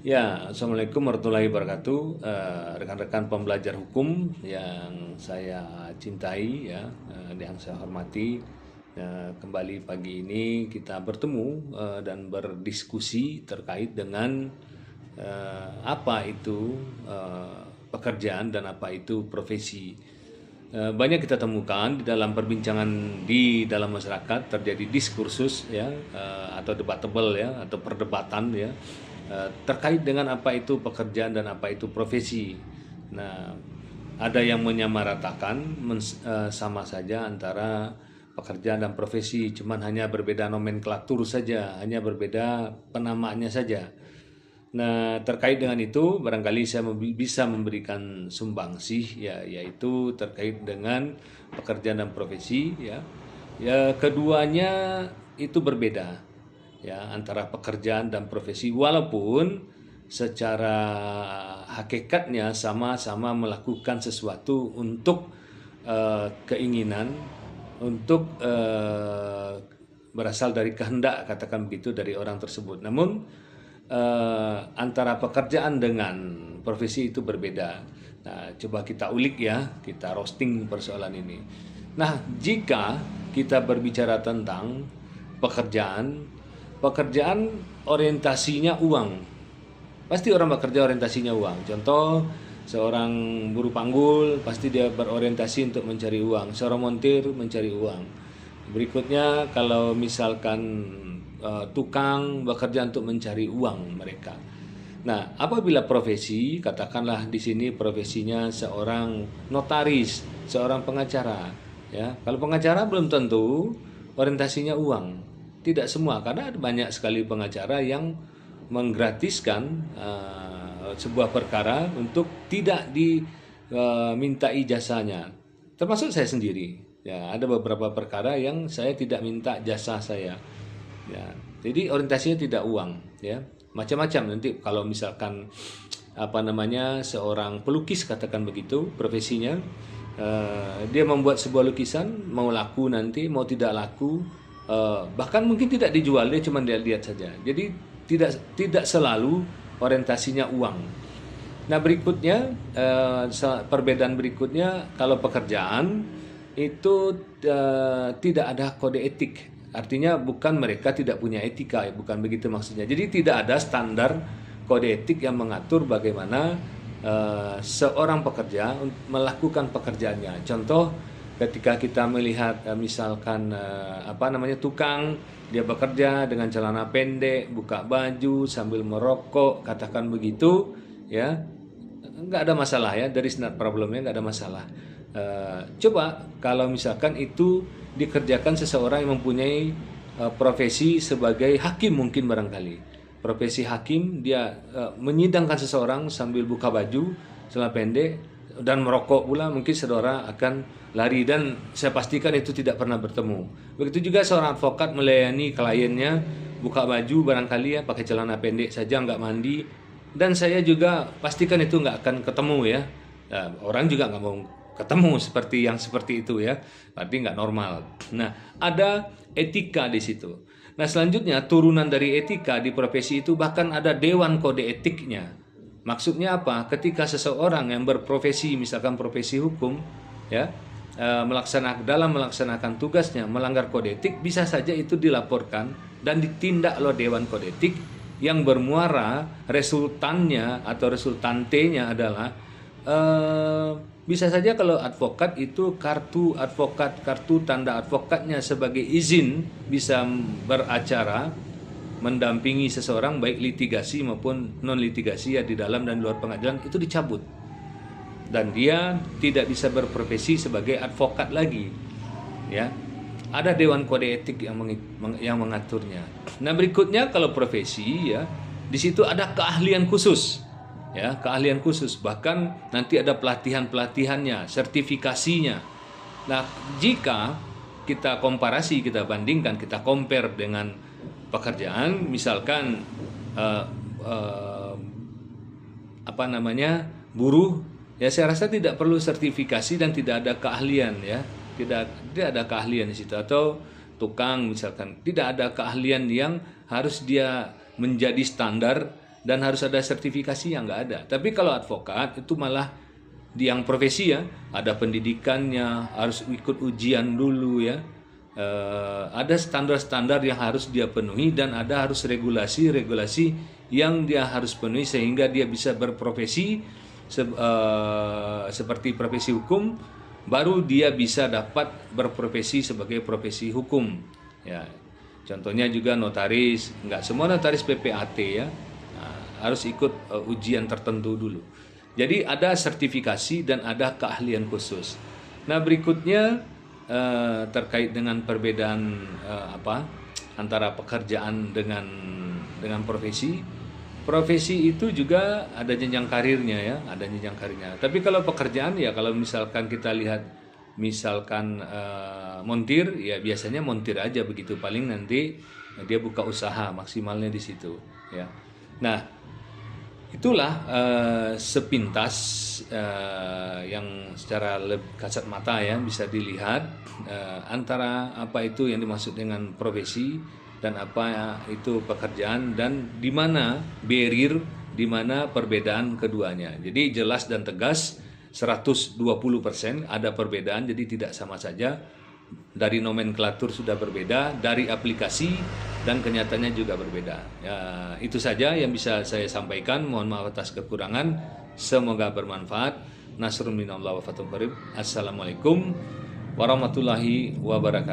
Ya, Assalamualaikum warahmatullahi wabarakatuh. Rekan-rekan pembelajar hukum yang saya cintai, ya, yang saya hormati. Kembali pagi ini kita bertemu dan berdiskusi terkait dengan apa itu pekerjaan dan apa itu profesi. Banyak kita temukan di dalam perbincangan di dalam masyarakat terjadi diskursus, ya, atau debatable, ya, atau perdebatan, ya, terkait dengan apa itu pekerjaan dan apa itu profesi. Nah, ada yang menyamaratakan sama saja antara pekerjaan dan profesi, cuman hanya berbeda nomenklatur saja, hanya berbeda penamaannya saja. Nah, terkait dengan itu, barangkali saya bisa memberikan sumbangsih, ya, yaitu terkait dengan pekerjaan dan profesi, ya. Ya, keduanya itu berbeda, ya, antara pekerjaan dan profesi, walaupun secara hakikatnya sama-sama melakukan sesuatu untuk keinginan, untuk berasal dari kehendak, katakan begitu, dari orang tersebut. Namun antara pekerjaan dengan profesi itu berbeda. Nah, coba kita ulik, ya, kita roasting persoalan ini. Nah, jika kita berbicara tentang pekerjaan, pekerjaan orientasinya uang. Pasti orang bekerja orientasinya uang. Contoh, seorang buruh panggul pasti dia berorientasi untuk mencari uang. Seorang montir mencari uang. Berikutnya, kalau misalkan tukang bekerja untuk mencari uang mereka. Nah, apabila profesi, katakanlah di sini profesinya seorang notaris, seorang pengacara, ya. Kalau pengacara belum tentu orientasinya uang. Tidak semua, karena ada banyak sekali pengacara yang menggratiskan sebuah perkara untuk tidak dimintai jasanya. Termasuk saya sendiri. Ya, ada beberapa perkara yang saya tidak minta jasa saya. Ya, jadi orientasinya tidak uang, ya. Macam-macam nanti kalau misalkan apa namanya seorang pelukis, katakan begitu profesinya, dia membuat sebuah lukisan, mau laku nanti, mau tidak laku, bahkan mungkin tidak dijual, dia cuma dia lihat saja. Jadi tidak selalu orientasinya uang. Nah, berikutnya, perbedaan berikutnya, kalau pekerjaan itu tidak ada kode etik. Artinya bukan mereka tidak punya etika, bukan begitu maksudnya. Jadi tidak ada standar kode etik yang mengatur bagaimana seorang pekerja melakukan pekerjaannya. Contoh, ketika kita melihat misalkan apa namanya tukang, dia bekerja dengan celana pendek, buka baju sambil merokok, katakan begitu, ya, nggak ada masalah, ya, dari not problemnya nggak ada masalah. Coba kalau misalkan itu dikerjakan seseorang yang mempunyai profesi sebagai hakim, mungkin barangkali profesi hakim, dia menyidangkan seseorang sambil buka baju, celana pendek dan merokok pula, mungkin saudara akan lari, dan saya pastikan itu tidak pernah bertemu. Begitu juga seorang advokat melayani kliennya buka baju barangkali, ya, pakai celana pendek saja, nggak mandi, dan saya juga pastikan itu nggak akan ketemu, ya. Orang juga nggak mau ketemu seperti itu, ya, berarti nggak normal. Nah, ada etika di situ. Nah, selanjutnya turunan dari etika di profesi itu bahkan ada dewan kode etiknya. Maksudnya apa? Ketika seseorang yang berprofesi, misalkan profesi hukum, ya, dalam melaksanakan tugasnya melanggar kode etik, bisa saja itu dilaporkan dan ditindak oleh dewan kode etik, yang bermuara resultannya atau resultantenya adalah bisa saja kalau advokat itu kartu advokat, kartu tanda advokatnya sebagai izin bisa beracara mendampingi seseorang baik litigasi maupun non litigasi, ya, di dalam dan luar pengadilan, itu dicabut dan dia tidak bisa berprofesi sebagai advokat lagi, ya. Ada dewan kode etik yang mengaturnya. Nah, berikutnya kalau profesi, ya, di situ ada keahlian khusus, ya, keahlian khusus, bahkan nanti ada pelatihannya, sertifikasinya. Nah, jika kita komparasi, kita bandingkan, kita compare dengan pekerjaan, misalkan eh, eh, apa namanya buruh, ya, saya rasa tidak perlu sertifikasi dan tidak ada keahlian, ya, tidak ada keahlian di situ. Atau tukang misalkan tidak ada keahlian yang harus dia menjadi standar dan harus ada sertifikasi yang nggak ada. Tapi kalau advokat itu malah yang profesi ya, ada pendidikannya, harus ikut ujian dulu ya. Ada standar-standar yang harus dia penuhi dan ada harus regulasi-regulasi yang dia harus penuhi sehingga dia bisa berprofesi seperti profesi hukum, baru dia bisa dapat berprofesi sebagai profesi hukum ya. Contohnya juga notaris, nggak semua notaris PPAT ya, harus ikut ujian tertentu dulu. Jadi ada sertifikasi dan ada keahlian khusus. Nah berikutnya terkait dengan perbedaan antara pekerjaan dengan profesi. Profesi itu juga ada jenjang karirnya ya, ada jenjang karirnya. Tapi kalau pekerjaan ya, kalau misalkan kita lihat misalkan montir ya, biasanya montir aja begitu, paling nanti dia buka usaha maksimalnya di situ ya. Nah itulah sepintas yang secara kasat mata ya bisa dilihat antara apa itu yang dimaksud dengan profesi dan apa itu pekerjaan, dan di mana barrier, di mana perbedaan keduanya. Jadi jelas dan tegas 120% ada perbedaan, jadi tidak sama saja. Dari nomenklatur sudah berbeda, dari aplikasi dan kenyataannya juga berbeda. Ya, itu saja yang bisa saya sampaikan. Mohon maaf atas kekurangan. Semoga bermanfaat. Nasrun minallah wa fathun qarib. Assalamualaikum warahmatullahi wabarakatuh.